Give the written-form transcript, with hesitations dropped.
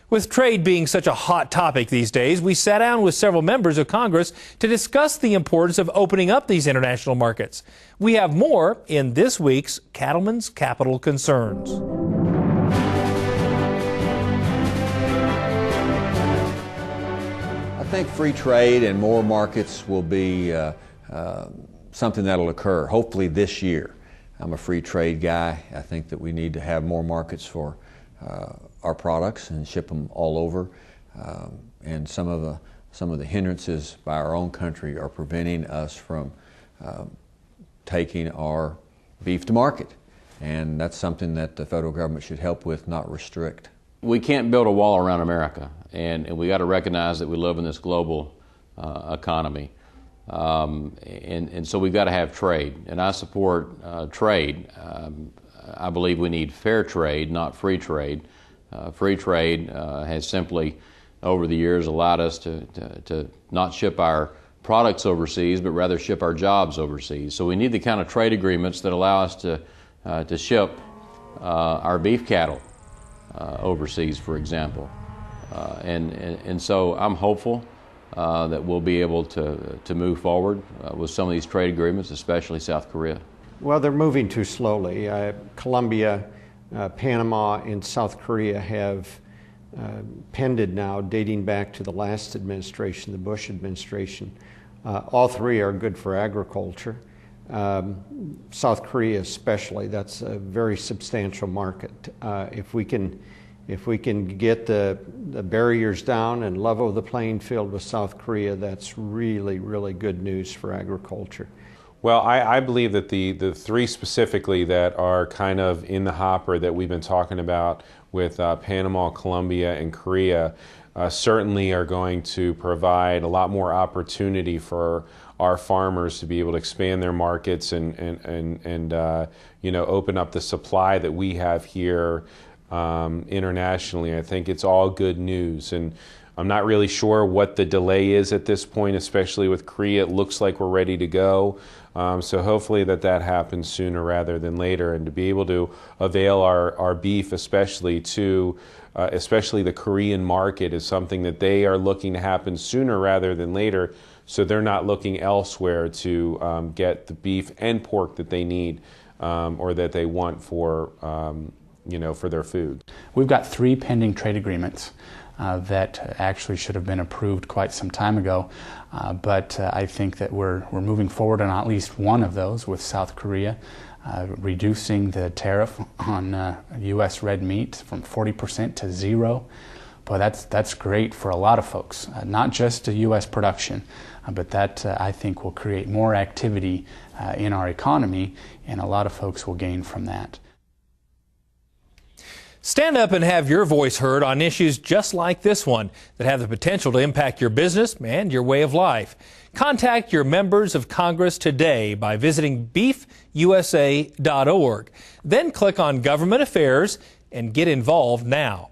With trade being such a hot topic these days, we sat down with several members of Congress to discuss the importance of opening up these international markets. We have more in this week's Cattlemen's Capital Concerns. I think free trade and more markets will be something that'll occur, hopefully this year. I'm a free trade guy. I think that we need to have more markets for our products and ship them all over. And some of the hindrances by our own country are preventing us from taking our beef to market. And that's something that the federal government should help with, not restrict. We can't build a wall around America, and we got to recognize that we live in this global economy. And so we've got to have trade, and I support trade. I believe we need fair trade, not free trade. Free trade has simply, over the years, allowed us to not ship our products overseas, but rather ship our jobs overseas. So we need the kind of trade agreements that allow us to ship our beef cattle overseas, for example. And so I'm hopeful that we'll be able to move forward with some of these trade agreements, especially South Korea. Well, they're moving too slowly. Colombia, Panama, and South Korea have pended now, dating back to the last administration, the Bush administration. All three are good for agriculture. South Korea especially, that's a very substantial market. If we can get the barriers down and level the playing field with South Korea, that's really, really good news for agriculture. Well, I believe that the three specifically that are kind of in the hopper that we've been talking about with Panama, Colombia, and Korea certainly are going to provide a lot more opportunity for our farmers to be able to expand their markets and open up the supply that we have here internationally. I think it's all good news, and I'm not really sure what the delay is at this point, especially with Korea. It looks like we're ready to go. So hopefully that happens sooner rather than later, and to be able to avail our beef especially to especially the Korean market is something that they are looking to happen sooner rather than later, so they're not looking elsewhere to get the beef and pork that they need or that they want for for their food. We've got 3 pending trade agreements that actually should have been approved quite some time ago, but I think that we're moving forward on at least one of those with South Korea, reducing the tariff on U.S. red meat from 40% to 0. Boy, that's great for a lot of folks, not just a U.S. production, but that I think will create more activity in our economy, and a lot of folks will gain from that. Stand up and have your voice heard on issues just like this one that have the potential to impact your business and your way of life. Contact your members of Congress today by visiting beefusa.org. Then click on Government Affairs and get involved now.